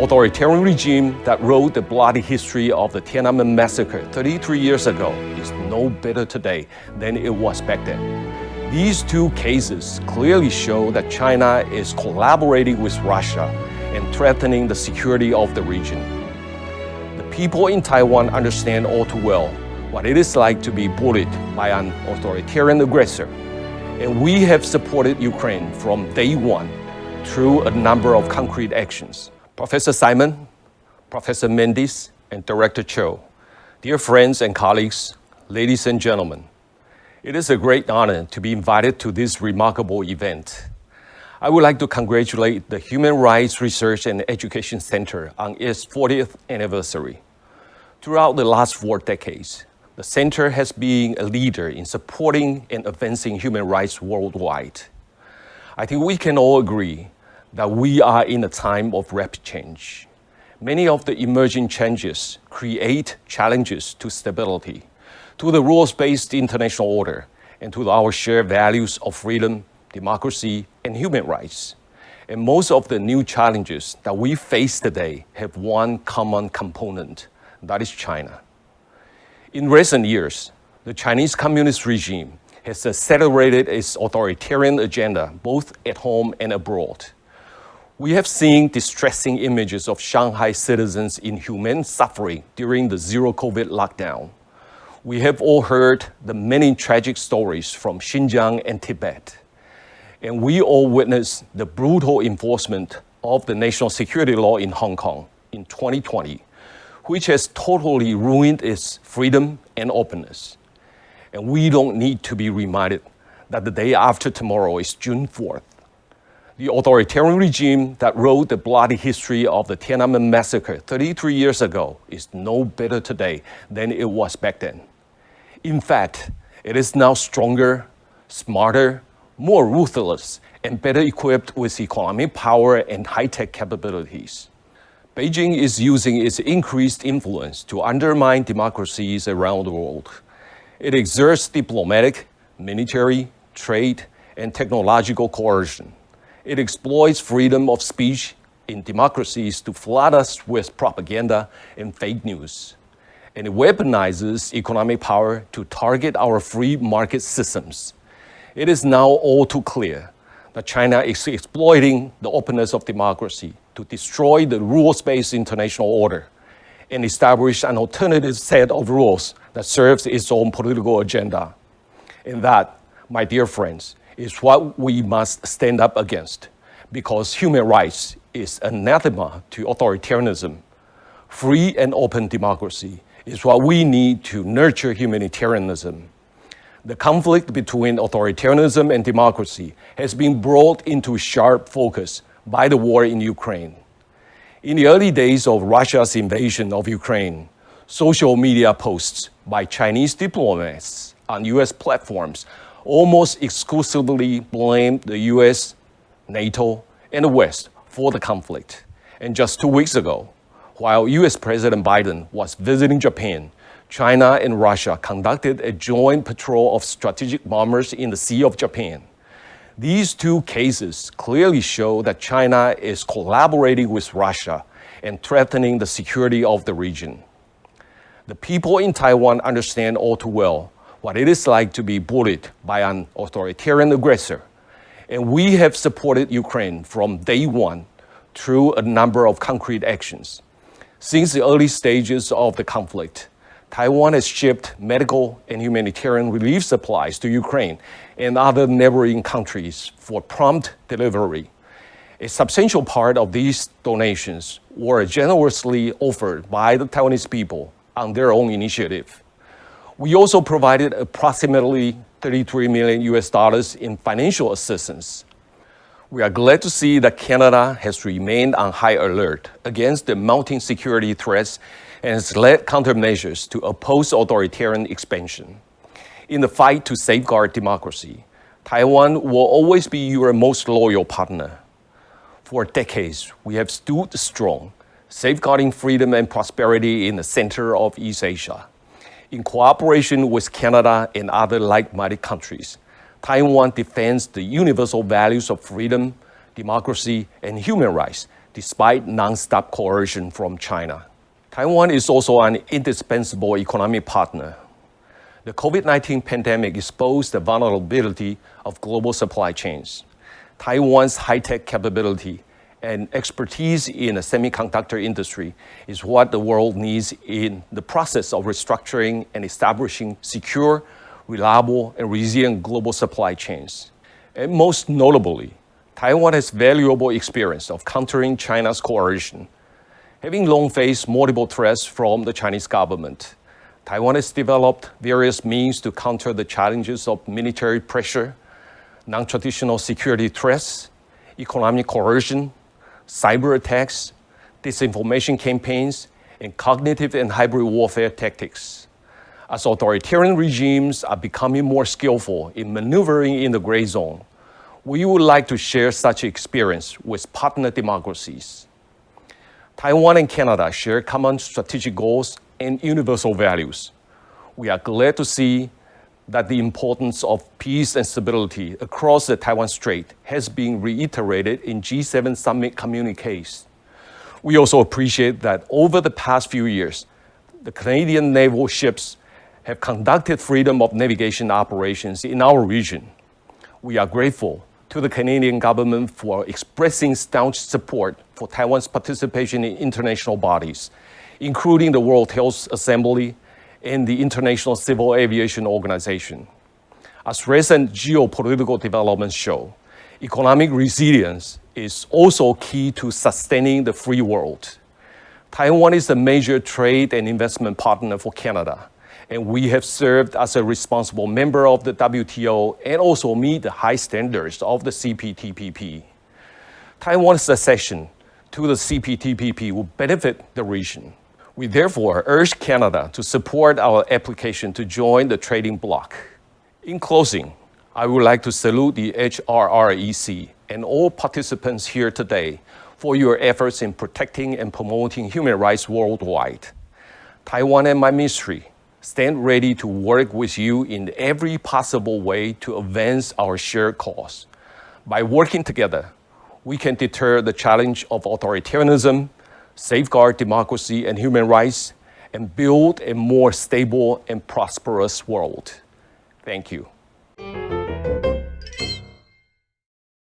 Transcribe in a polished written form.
authoritarian regime that wrote the bloody history of the Tiananmen massacre 33 years ago is no better today than it was back then. These two cases clearly show that China is collaborating with Russia and threatening the security of the region. The people in Taiwan understand all too well what it is like to be bullied by an authoritarian aggressor, and we have supported Ukraine from day one through a number of concrete actions. Professor Simon, Professor Mendes, and Director Cho, dear friends and colleagues, ladies and gentlemen, it is a great honor to be invited to this remarkable event. I would like to congratulate the Human Rights Research and Education Center on its 40th anniversary. Throughout the last 4 decades, the center has been a leader in supporting and advancing human rights worldwide. I think we can all agree that we are in a time of rapid change. Many of the emerging changes create challenges to stability, to the rules-based international order, and to our shared values of freedom, democracy, and human rights. And most of the new challenges that we face today have one common component, that is China. In recent years, the Chinese Communist regime has accelerated its authoritarian agenda both at home and abroad. We have seen distressing images of Shanghai citizens in inhumane suffering during the zero-COVID lockdown. We have all heard the many tragic stories from Xinjiang and Tibet. And we all witnessed the brutal enforcement of the national security law in Hong Kong in 2020, which has totally ruined its freedom and openness. And we don't need to be reminded that the day after tomorrow is June 4th. The authoritarian regime that wrote the bloody history of the Tiananmen massacre 33 years ago is no better today than it was back then. In fact, it is now stronger, smarter, more ruthless, and better equipped with economic power and high-tech capabilities. Beijing is using its increased influence to undermine democracies around the world. It exerts diplomatic, military, trade, and technological coercion. It exploits freedom of speech in democracies to flood us with propaganda and fake news. And it weaponizes economic power to target our free market systems. It is now all too clear that China is exploiting the openness of democracy to destroy the rules-based international order and establish an alternative set of rules that serves its own political agenda. And that, my dear friends, is what we must stand up against, because human rights is anathema to authoritarianism. Free and open democracy is what we need to nurture humanitarianism. The conflict between authoritarianism and democracy has been brought into sharp focus by the war in Ukraine. In the early days of Russia's invasion of Ukraine, social media posts by Chinese diplomats on US platforms almost exclusively blamed the US, NATO, and the West for the conflict. And just 2 weeks ago, while US President Biden was visiting Japan, China and Russia conducted a joint patrol of strategic bombers in the Sea of Japan. These two cases clearly show that China is collaborating with Russia and threatening the security of the region. The people in Taiwan understand all too well what it is like to be bullied by an authoritarian aggressor. And we have supported Ukraine from day one through a number of concrete actions. Since the early stages of the conflict, Taiwan has shipped medical and humanitarian relief supplies to Ukraine and other neighboring countries for prompt delivery. A substantial part of these donations were generously offered by the Taiwanese people on their own initiative. We also provided approximately $33 million in financial assistance. We are glad to see that Canada has remained on high alert against the mounting security threats and has led countermeasures to oppose authoritarian expansion. In the fight to safeguard democracy, Taiwan will always be your most loyal partner. For decades, we have stood strong, safeguarding freedom and prosperity in the center of East Asia. In cooperation with Canada and other like-minded countries, Taiwan defends the universal values of freedom, democracy, and human rights despite non-stop coercion from China. Taiwan is also an indispensable economic partner. The COVID-19 pandemic exposed the vulnerability of global supply chains. Taiwan's high-tech capability and expertise in the semiconductor industry is what the world needs in the process of restructuring and establishing secure, reliable, and resilient global supply chains. And most notably, Taiwan has valuable experience of countering China's coercion. Having long faced multiple threats from the Chinese government, Taiwan has developed various means to counter the challenges of military pressure, non-traditional security threats, economic coercion, cyber attacks, disinformation campaigns, and cognitive and hybrid warfare tactics. As authoritarian regimes are becoming more skillful in maneuvering in the gray zone, we would like to share such experience with partner democracies. Taiwan and Canada share common strategic goals and universal values. We are glad to see that the importance of peace and stability across the Taiwan Strait has been reiterated in G7 summit communiques. We also appreciate that over the past few years, the Canadian naval ships have conducted freedom of navigation operations in our region. We are grateful to the Canadian government for expressing staunch support for Taiwan's participation in international bodies, including the World Health Assembly and the International Civil Aviation Organization. As recent geopolitical developments show, economic resilience is also key to sustaining the free world. Taiwan is a major trade and investment partner for Canada, and we have served as a responsible member of the WTO and also meet the high standards of the CPTPP. Taiwan's accession to the CPTPP will benefit the region. We therefore urge Canada to support our application to join the trading bloc. In closing, I would like to salute the HRREC and all participants here today for your efforts in protecting and promoting human rights worldwide. Taiwan and my ministry stand ready to work with you in every possible way to advance our shared cause. By working together, we can deter the challenge of authoritarianism, safeguard democracy and human rights, and build a more stable and prosperous world. Thank you.